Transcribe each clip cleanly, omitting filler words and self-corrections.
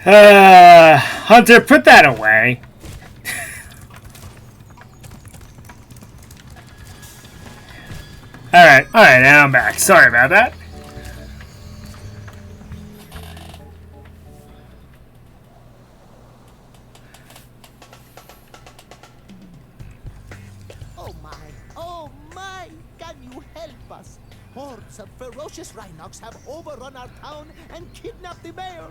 Hunter, put that away. Alright, and I'm back. Sorry about that. Oh my, can you help us? Hordes of ferocious rhinocs have overrun our town and kidnapped the mayor.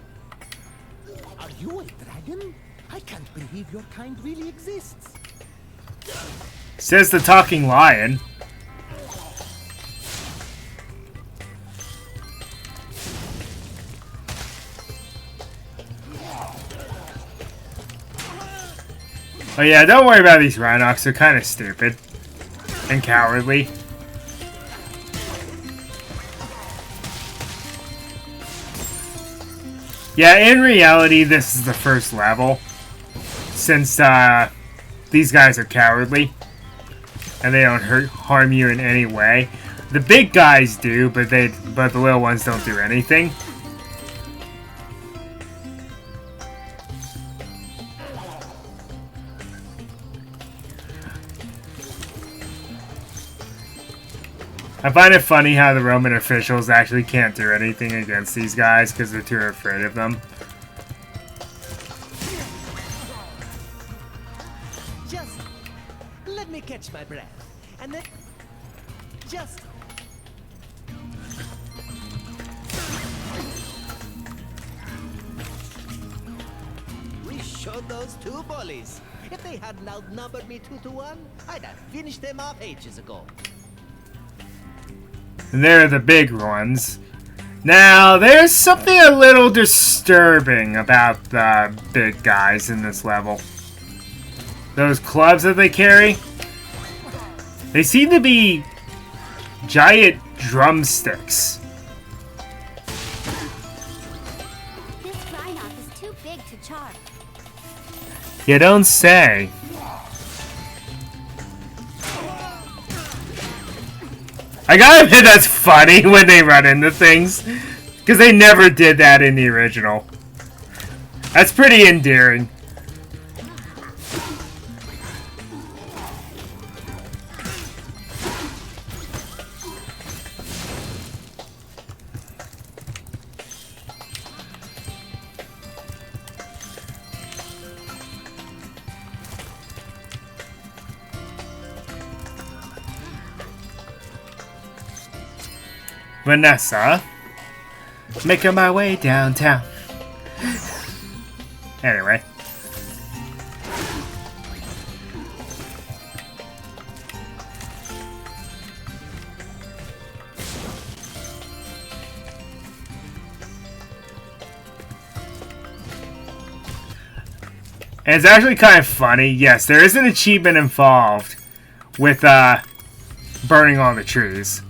Are you a dragon? I can't believe your kind really exists. Says the talking lion. Oh yeah, don't worry about these rhinocs. They're kind of stupid and cowardly. Yeah, in reality, this is the first level, since these guys are cowardly and they don't harm you in any way. The big guys do, but the little ones don't do anything. I find it funny how the Roman officials actually can't do anything against these guys because they're too afraid of them. Just let me catch my breath, and then just. We showed those two bullies. If they hadn't outnumbered me 2-1, I'd have finished them off ages ago. And they're the big ones. Now, there's something a little disturbing about the big guys in this level. Those clubs that they carry, they seem to be giant drumsticks. This Rhinoc is too big to charge. You don't say. I gotta admit that's funny when they run into things, because they never did that in the original. That's pretty endearing. Vanessa, making my way downtown. Anyway. And it's actually kind of funny. Yes, there is an achievement involved with burning all the trees.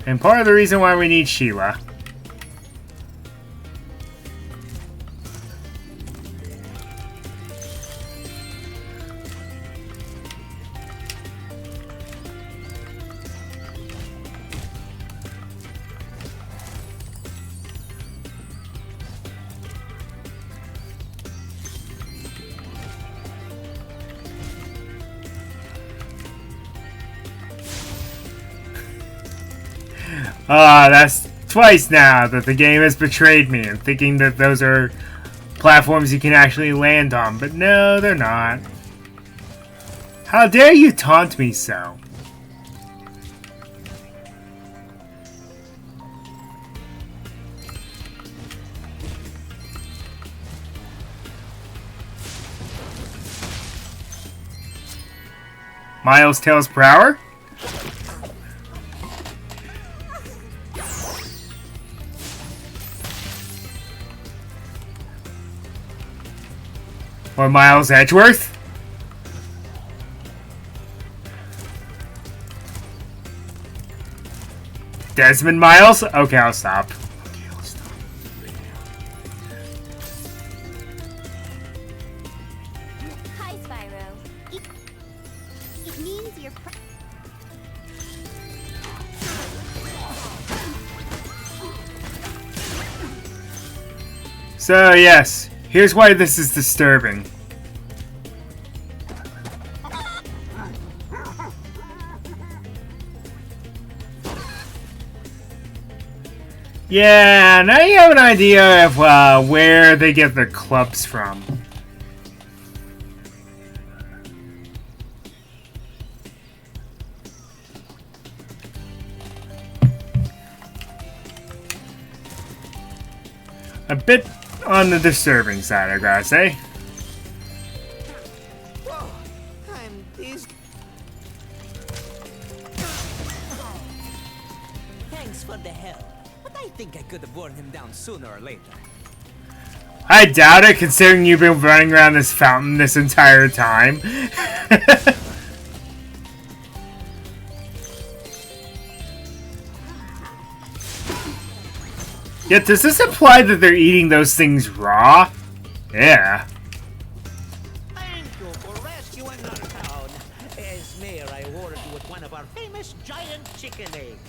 And part of the reason why we need Sheila. That's twice now that the game has betrayed me and thinking that those are platforms you can actually land on, but no, they're not. How dare you taunt me so? Miles Tails per hour? Or Miles Edgeworth? Desmond Miles? Okay, I'll stop. Hi, Spyro. It means you're. So, yes, here's why this is disturbing. Yeah, now you have an idea of where they get their clubs from. A bit on the disturbing side, I gotta say. Whoa, I'm this. Thanks for the help, but I think I could have worn him down sooner or later. I doubt it, considering you've been running around this fountain this entire time. Yet, does this imply that they're eating those things raw? Yeah. Thank you for rescuing our town. As mayor, I awarded you with one of our famous giant chicken eggs.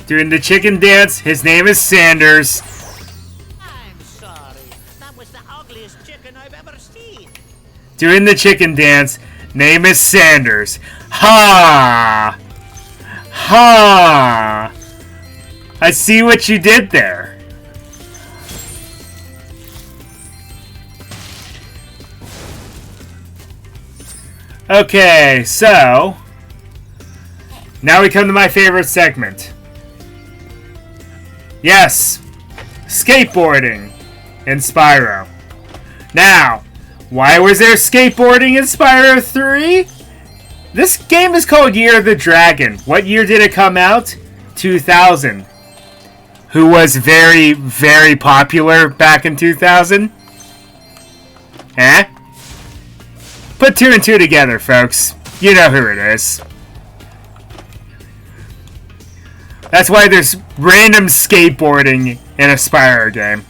Doing the chicken dance, his name is Sanders. I'm sorry. That was the ugliest chicken I've ever seen. Doing the chicken dance, name is Sanders. Ha! Ha! I see what you did there. Okay, so now we come to my favorite segment. Yes, skateboarding in Spyro. Now, why was there skateboarding in Spyro 3? This game is called Year of the Dragon. What year did it come out? 2000. Who was very, very popular back in 2000? Eh? Put 2 and 2 together, folks. You know who it is. That's why there's random skateboarding in a Spyro game.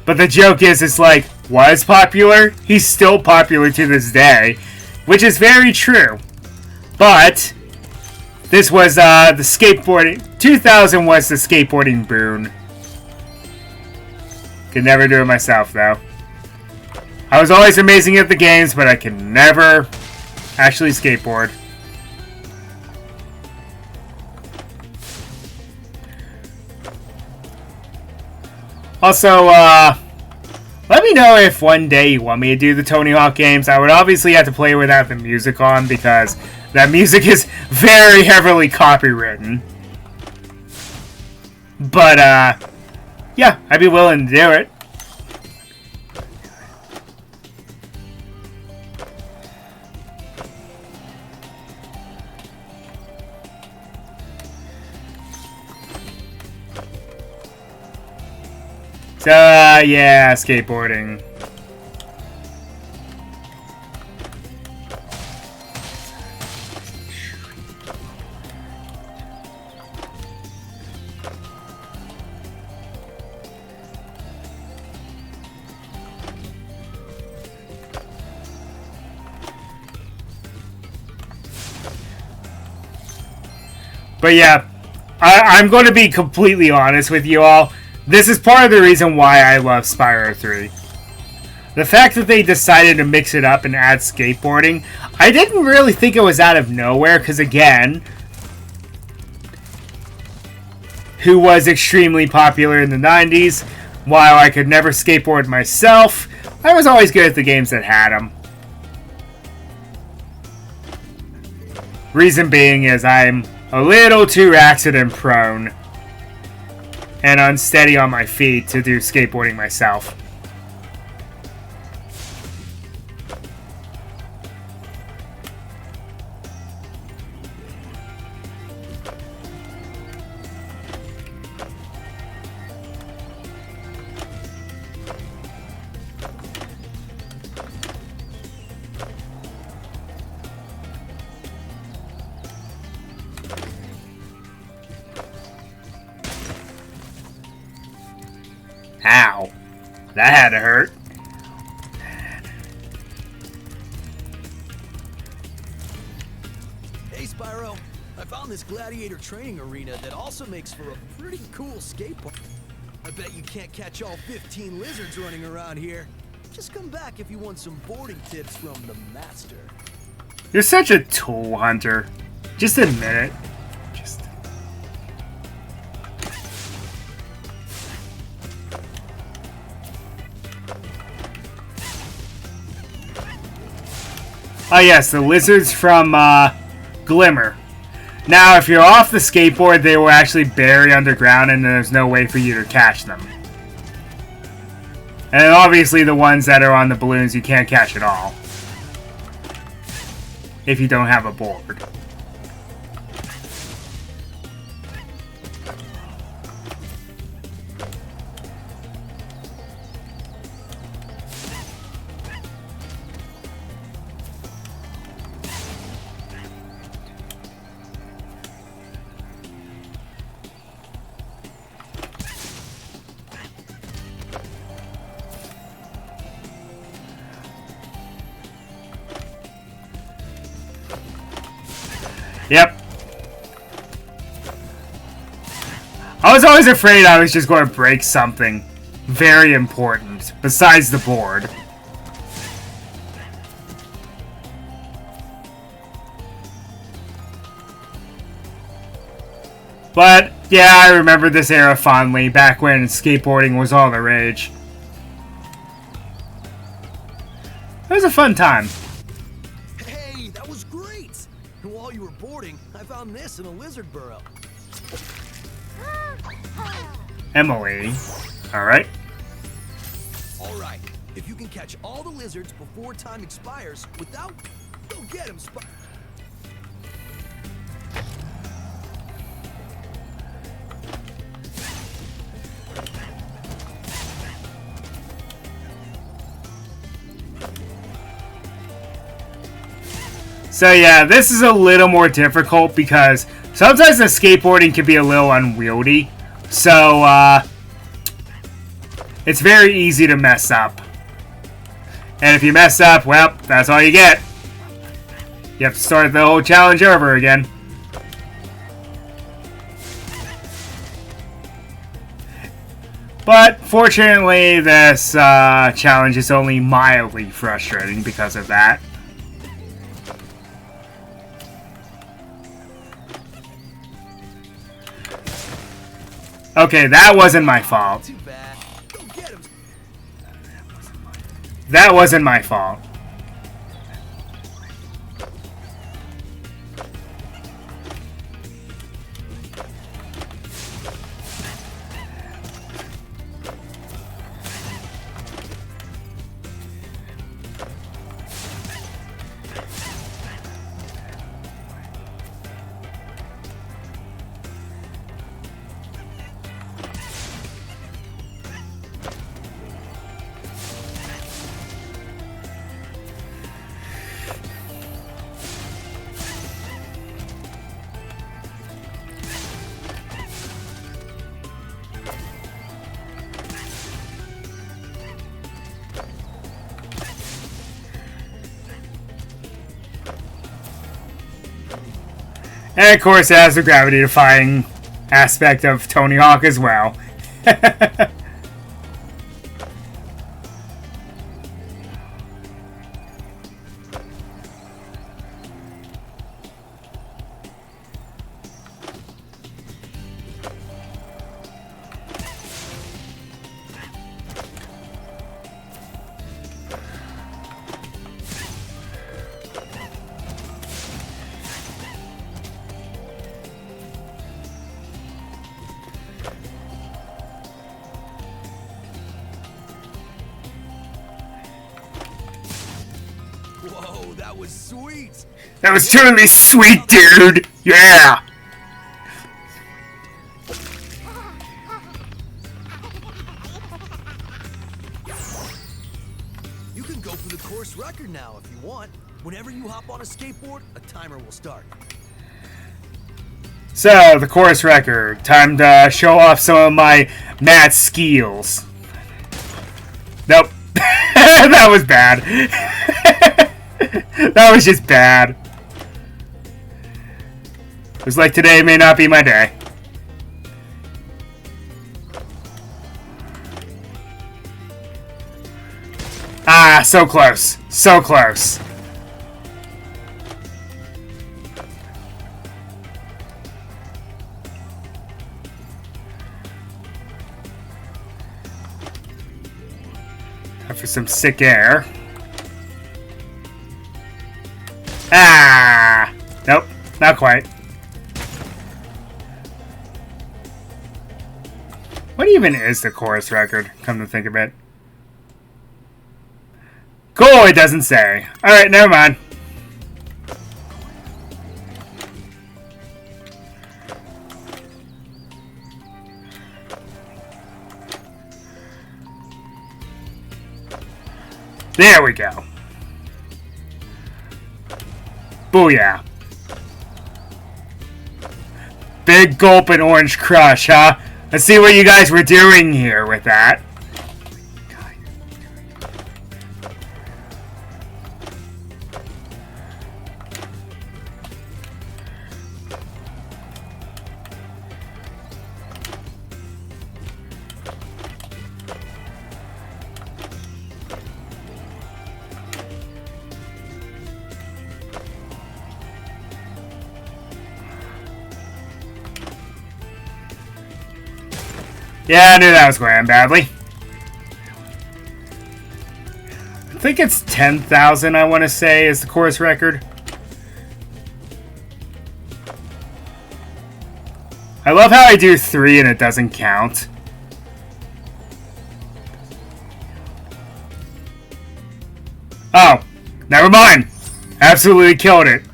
But the joke is, it's like, was popular? He's still popular to this day, which is very true. But this was the skateboarding. 2000 was the skateboarding boon. Could never do it myself, though. I was always amazing at the games, but I could never actually skateboard. Also, let me know if one day you want me to do the Tony Hawk games. I would obviously have to play without the music on, because that music is very heavily copywritten. But, yeah, I'd be willing to do it. So, yeah, skateboarding. But yeah, I'm going to be completely honest with you all. This is part of the reason why I love Spyro 3. The fact that they decided to mix it up and add skateboarding, I didn't really think it was out of nowhere, because again, who was extremely popular in the 90s, while I could never skateboard myself, I was always good at the games that had them. Reason being is I'm a little too accident prone and unsteady on my feet to do skateboarding myself. Ow. That had to hurt. Hey Spyro, I found this gladiator training arena that also makes for a pretty cool skate park. I bet you can't catch all 15 lizards running around here. Just come back if you want some boarding tips from the master. You're such a tool hunter. Just admit it. Oh yes, the lizards from Glimmer. Now, if you're off the skateboard, they will actually bury underground and there's no way for you to catch them. And obviously the ones that are on the balloons you can't catch at all. If you don't have a board. Yep. I was always afraid I was just going to break something very important besides the board. But, yeah, I remember this era fondly, back when skateboarding was all the rage. It was a fun time. Hey, that was great! And while you were boarding, I found this in a lizard burrow. Emily. Alright. Alright, if you can catch all the lizards before time expires without... Go get them, Spyro. So yeah, this is a little more difficult because sometimes the skateboarding can be a little unwieldy. So, it's very easy to mess up. And if you mess up, well, that's all you get. You have to start the whole challenge over again. But, fortunately, this challenge is only mildly frustrating because of that. Okay, that wasn't my fault. Too bad. Go get him. That wasn't my fault. And of course it has the gravity-defying aspect of Tony Hawk as well. Whoa, that was sweet! That was totally sweet, dude! Yeah! You can go for the course record now if you want. Whenever you hop on a skateboard, a timer will start. So, the course record. Time to show off some of my mad skills. Nope. That was bad. That was just bad. It was like today may not be my day. Ah, so close. So close. Time for some sick air. Ah! Nope, not quite. What even is the chorus record, come to think of it? Cool, it doesn't say. Alright, never mind. There we go. Booyah. Big gulp and orange crush, huh? Let's see what you guys were doing here with that. Yeah, I knew that was going to end badly. I think it's 10,000, I want to say, is the chorus record. I love how I do 3 and it doesn't count. Oh, never mind. Absolutely killed it.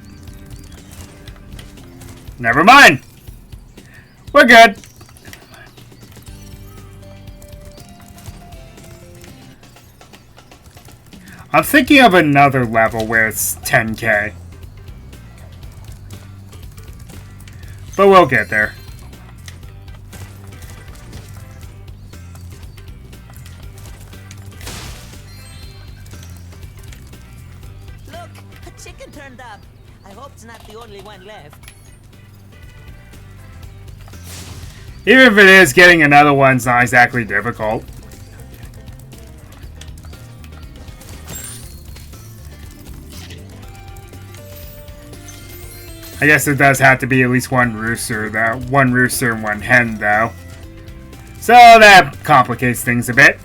Never mind. We're good. I'm thinking of another level where it's 10k. But we'll get there. Look, a chicken turned up. I hope it's not the only one left. Even if it is, getting another one's not exactly difficult. I guess it does have to be at least one rooster, though. One rooster and one hen, though. So that complicates things a bit.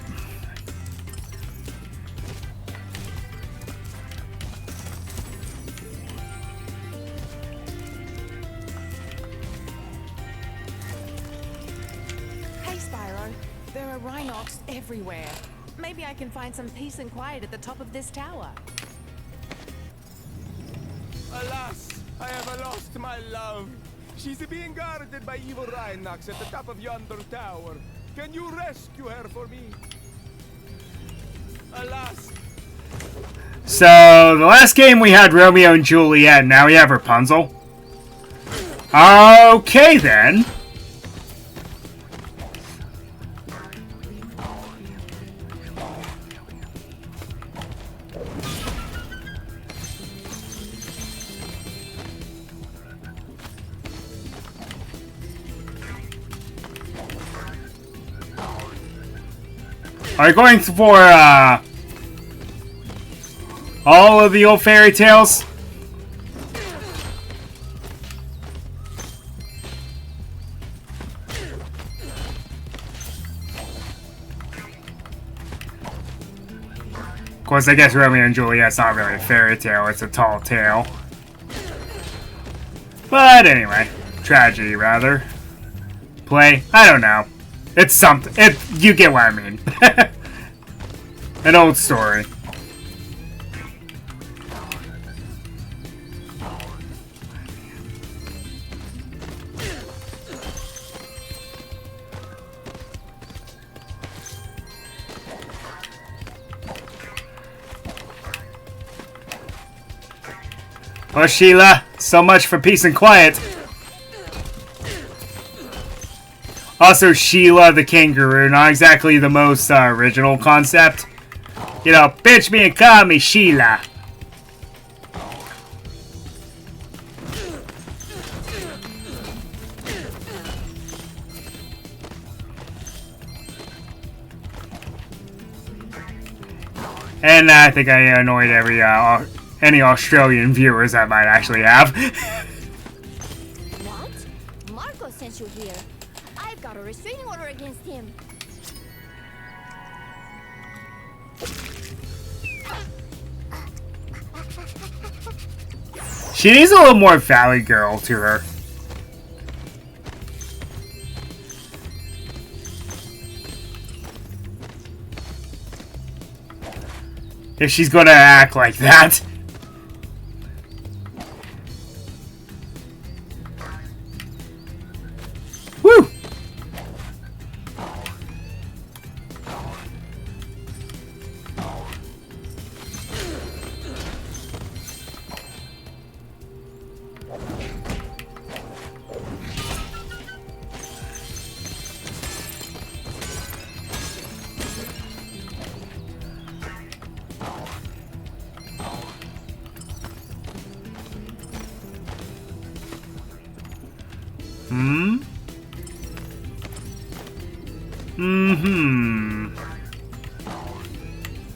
Hey, Spyro. There are rhinocs everywhere. Maybe I can find some peace and quiet at the top of this tower. Alas, I have lost my love. She's being guarded by evil rhinocs at the top of yonder tower. Can you rescue her for me? Alas. So, the last game we had Romeo and Juliet, now we have Rapunzel. Okay, then. Are you going for, all of the old fairy tales? Of course, I guess Romeo and Juliet's not really a fairy tale, it's a tall tale. But anyway, tragedy, rather. Play? I don't know. It's something. You get what I mean. An old story. Oh, Sheila, so much for peace and quiet. Also, Sheila the kangaroo, not exactly the most original concept. You know, bitch me and call me Sheila. And I think I annoyed any Australian viewers I might actually have. What? Marco sent you here. I've got a restraining order against him. She needs a little more Valley Girl to her. If she's gonna act like that. Woo!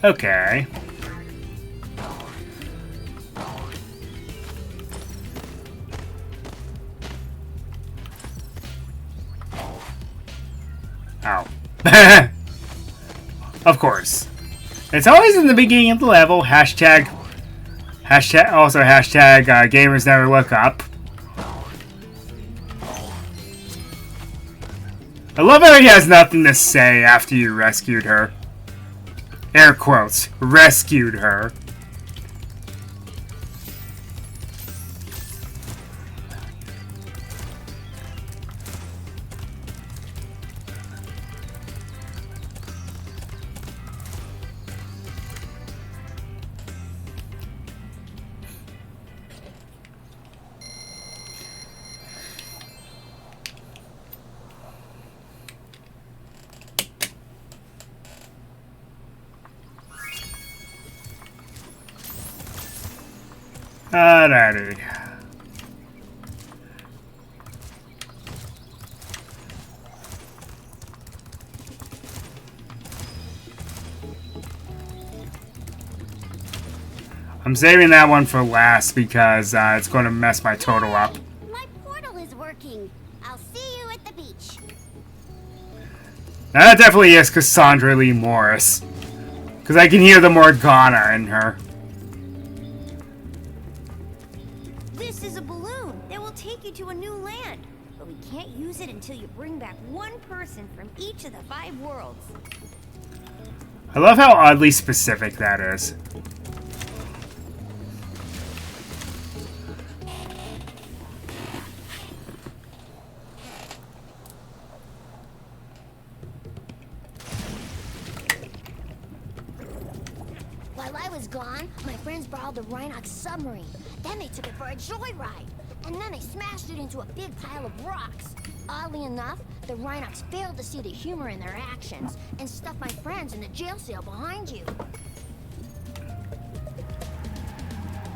Okay. Ow. Of course. It's always in the beginning of the level. Hashtag gamers never look up. I love how he has nothing to say after you rescued her. Air quotes. Rescued her. Alrighty. I'm saving that one for last because it's going to mess my total up. My portal is working. I'll see you at the beach. Now that definitely is Cassandra Lee Morris. Because I can hear the Morgana in her. This is a balloon that will take you to a new land. But we can't use it until you bring back one person from each of the 5 worlds. I love how oddly specific that is. While I was gone, my friends borrowed the Rhinox submarine. Then they took it for a joyride. And then they smashed it into a big pile of rocks. Oddly enough, the Rhinox failed to see the humor in their actions and stuffed my friends in the jail cell behind you.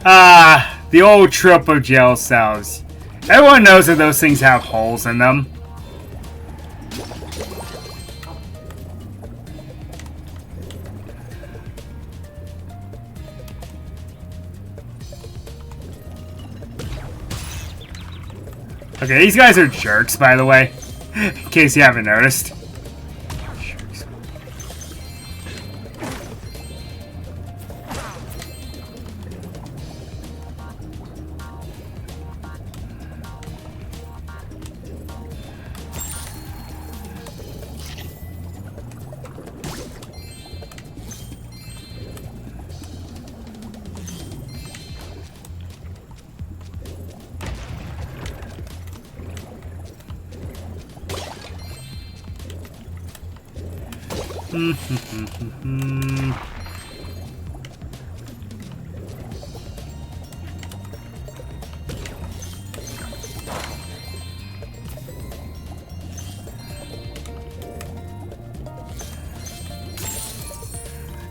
The old trope of jail cells. Everyone knows that those things have holes in them. Okay, these guys are jerks, by the way, in case you haven't noticed. Jerks.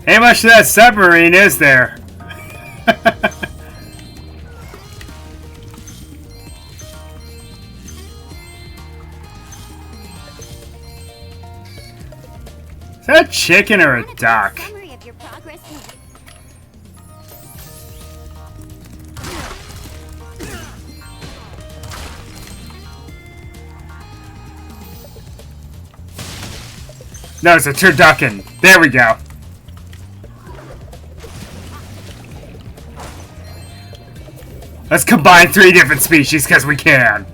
Ain't much to that submarine, is there? Is that a chicken or a duck? Summary of your progress in No, it's a turducken. There we go. Let's combine 3 different species because we can.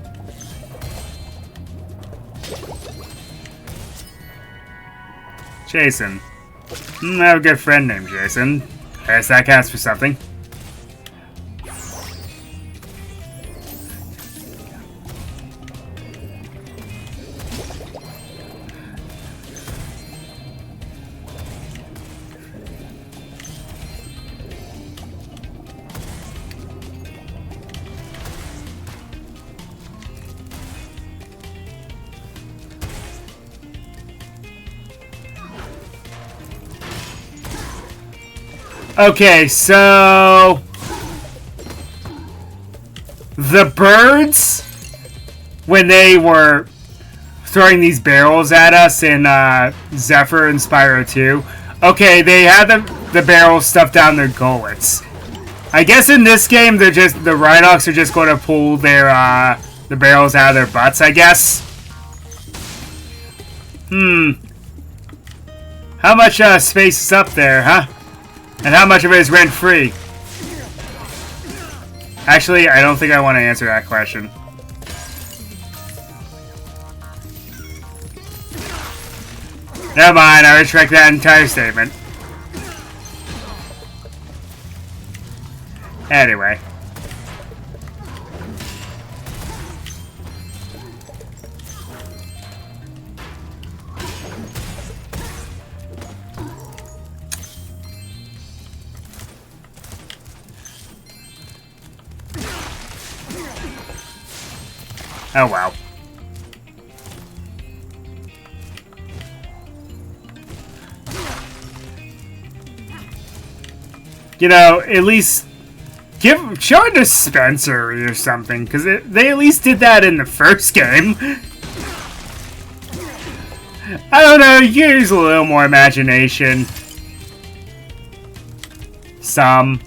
Jason. I have a good friend named Jason. I guess that counts for something. Okay, so the birds, when they were throwing these barrels at us in Zephyr and Spyro 2, okay, they had the barrels stuffed down their gullets. I guess in this game, the Rhinox are just going to pull their the barrels out of their butts, I guess. How much space is up there, huh? And how much of it is rent-free? Actually, I don't think I want to answer that question. Never mind, I retract that entire statement. Anyway. Oh wow. You know, at least show a dispensary or something, because they at least did that in the first game. I don't know, use a little more imagination. Some.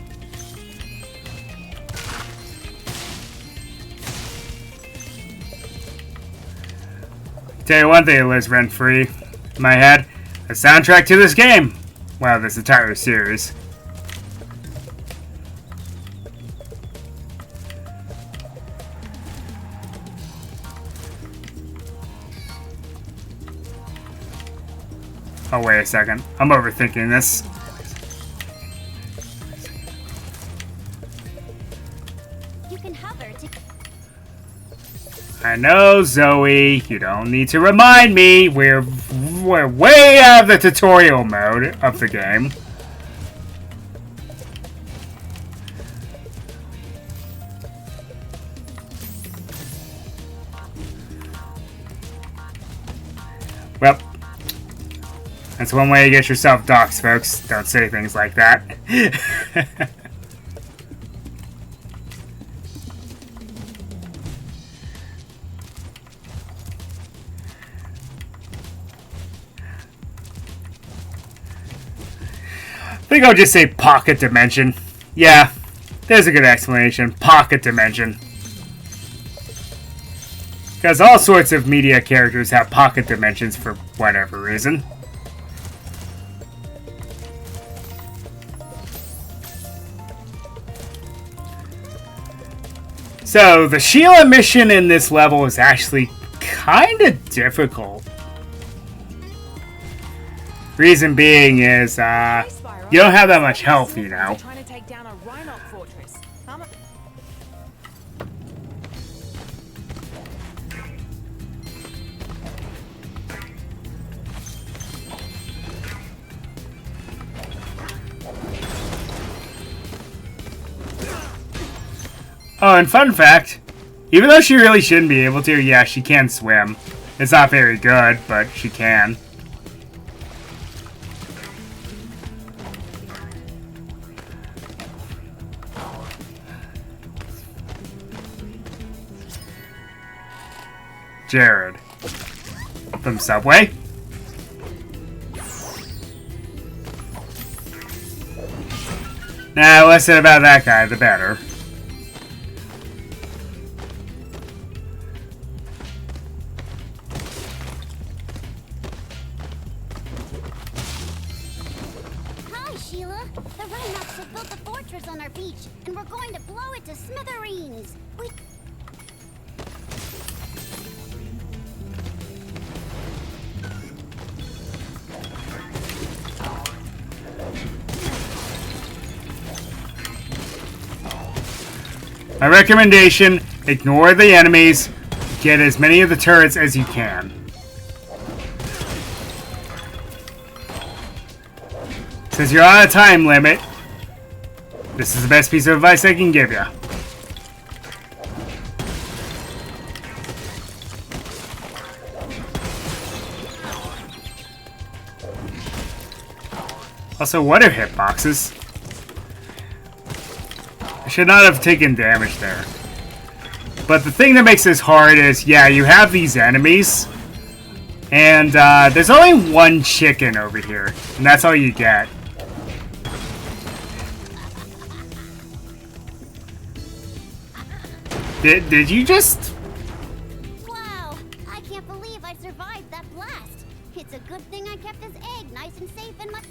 Tell you one thing that lives rent-free in my head. The soundtrack to this game. Well, this entire series. Oh, wait a second. I'm overthinking this. You can hover to I know, Zoe. You don't need to remind me. We're way out of the tutorial mode of the game. Well, that's one way to get yourself doxxed, folks. Don't say things like that. I think I'll just say pocket dimension. Yeah, there's a good explanation. Pocket dimension. Because all sorts of media characters have pocket dimensions for whatever reason. So, the Sheila mission in this level is actually kind of difficult. Reason being is, you don't have that much health, you know. Trying to take down a Rhinox fortress. Oh, and fun fact, even though she really shouldn't be able to, yeah, she can swim. It's not very good, but she can. Jared from Subway. Now, less said about that guy, the better. Hi, Sheila. The Rhinox have built a fortress on our beach, and we're going to blow it to smithereens. My recommendation, ignore the enemies, get as many of the turrets as you can. Since you're on a time limit, this is the best piece of advice I can give you. Also, what are hitboxes? I should not have taken damage there. But the thing that makes this hard is, yeah, you have these enemies, and there's only one chicken over here, and that's all you get. Did you just... Wow, I can't believe I survived that blast. It's a good thing I kept this egg nice and safe in my...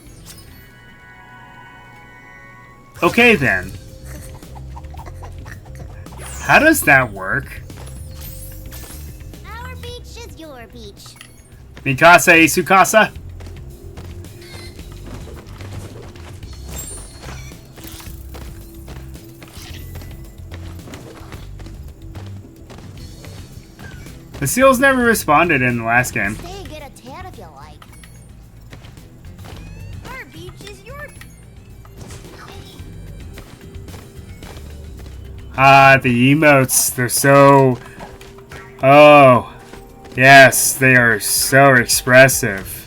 Okay then. How does that work? Our beach is your beach. Mikasa Isukasa? The seals never responded in the last game. Stay, get a tad if you like. Our beach is your... Ah, the emotes, they're so... Oh, yes, they are so expressive.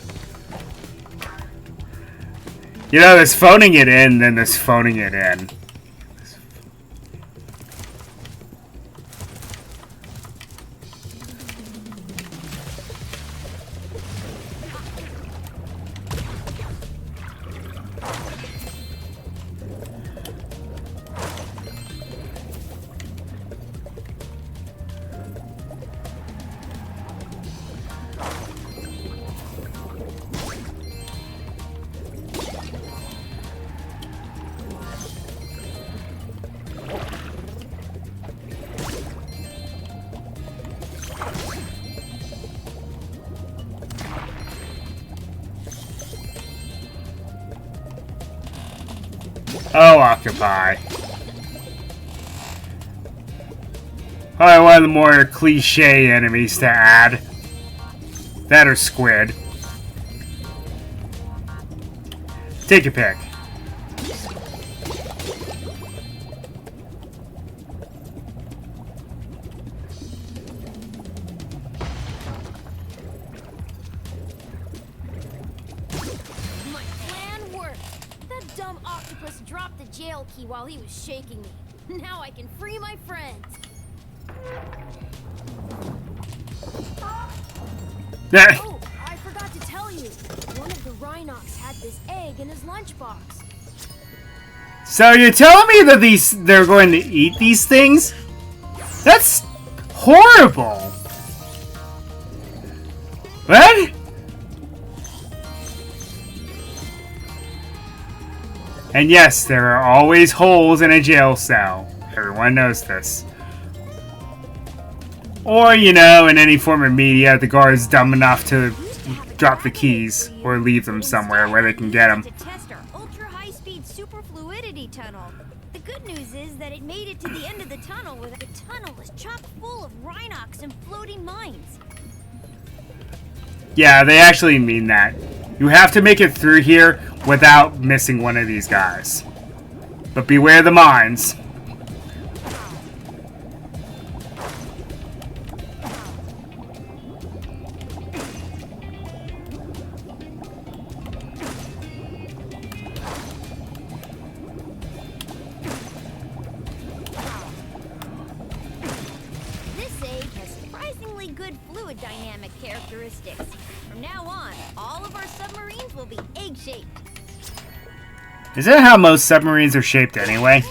You know, there's phoning it in, then there's phoning it in. Oh, Occupy. Probably one of the more cliche enemies to add. That or Squid. Take your pick. My plan worked. That dumb octopus dropped the jail key while he was shaking me. Now I can free my friends. Oh, I forgot to tell you. One of the Rhinox had this egg in his lunchbox. So you're telling me that they're going to eat these things? That's horrible. What? And yes, there are always holes in a jail cell. Everyone knows this. Or, you know, in any form of media, the guard's dumb enough to drop the keys or leave them somewhere where they can get them. To test our ultra-high-speed superfluidity tunnel. The good news is that it made it to the end of the tunnel where the tunnel was chock full of Rhinox and floating mines. Yeah, they actually mean that. You have to make it through here without missing one of these guys. But beware the mines. characteristics. From now on, all of our submarines will be egg-shaped. Is that how most submarines are shaped anyway?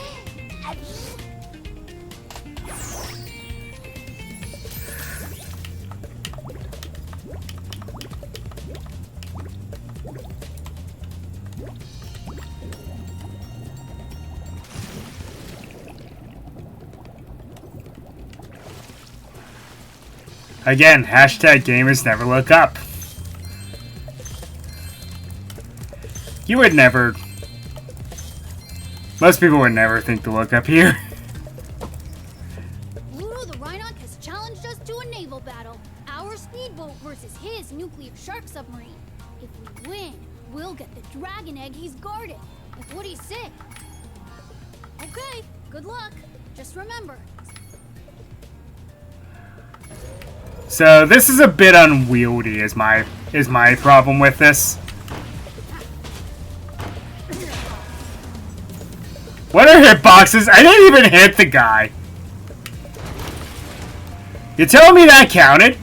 Again, hashtag gamers never look up. You would never... Most people would never think to look up here. Ludo the Rhinoc has challenged us to a naval battle. Our speedboat versus his nuclear shark submarine. If we win, we'll get the dragon egg he's guarded. What do you say? Okay, good luck. Just remember. So this is a bit unwieldy is my problem with this. What are hitboxes? I didn't even hit the guy. You telling me that counted?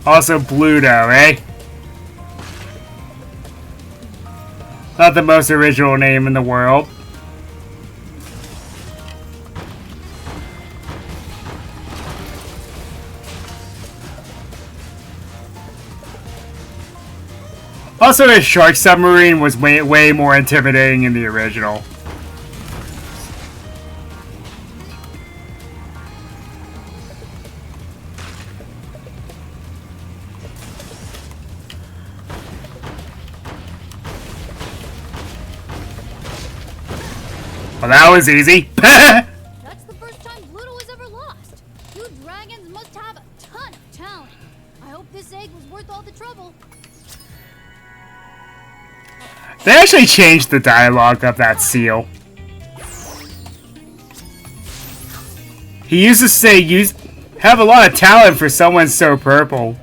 Also Bluto, eh? Not the most original name in the world. Also, his shark submarine was way more intimidating in the original. Well, that was easy. That's the first time Ludo has ever lost. You dragons must have a ton of talent. I hope this egg was worth all the trouble. They actually changed the dialogue of that seal. He used to say, "You have a lot of talent for someone so purple."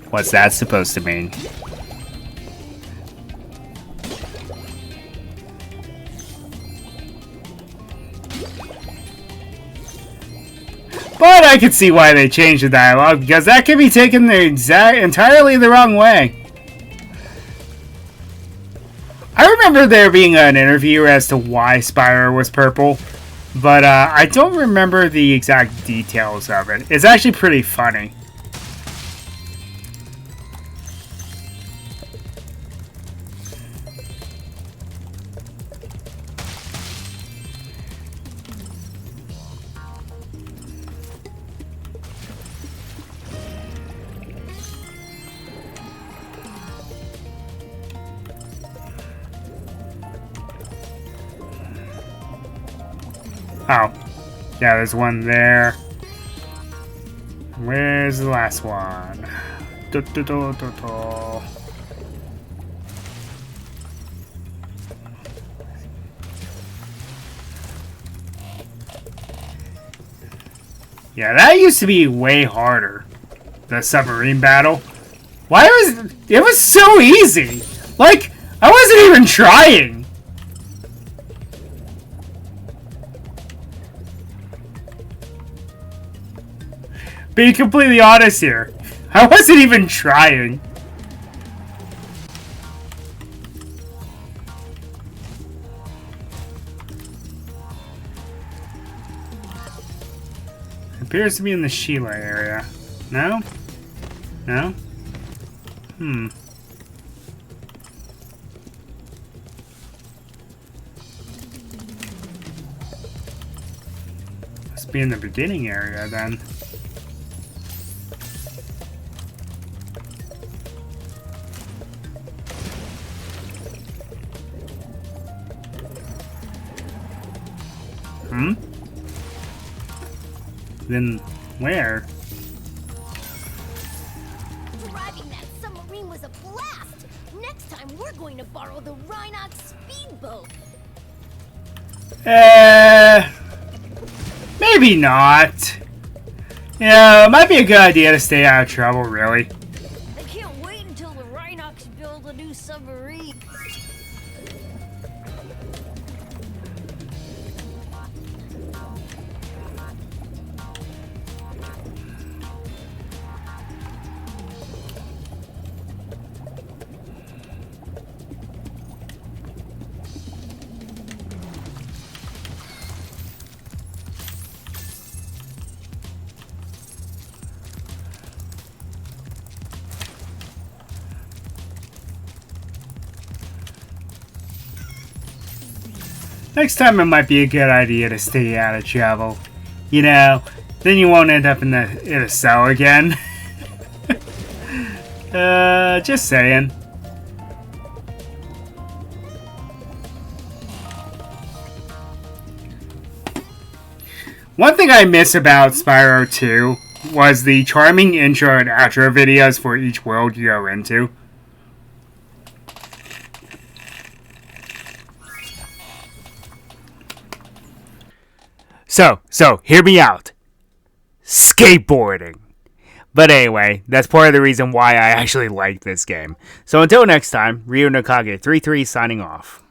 What's that supposed to mean? But I can see why they changed the dialogue, because that can be taken entirely the wrong way. I remember there being an interview as to why Spyro was purple, but I don't remember the exact details of it. It's actually pretty funny. Oh, yeah, there's one there. Where's the last one? Yeah, that used to be way harder. The submarine battle. Why was it was so easy? Like, I wasn't even trying. Being completely honest here, I wasn't even trying. It appears to be in the Sheila area. No? No? Must be in the beginning area then. Hmm? Then where? Driving that submarine was a blast! Next time we're going to borrow the Rhinox speedboat. Maybe not. Yeah, it might be a good idea to stay out of trouble, really. I can't wait until the Rhinox build a new submarine. Next time it might be a good idea to stay out of trouble. You know, then you won't end up in a cell again. Just saying. One thing I miss about Spyro 2 was the charming intro and outro videos for each world you go into. So, hear me out. Skateboarding. But anyway, that's part of the reason why I actually like this game. So until next time, Ryu Nakage 33 signing off.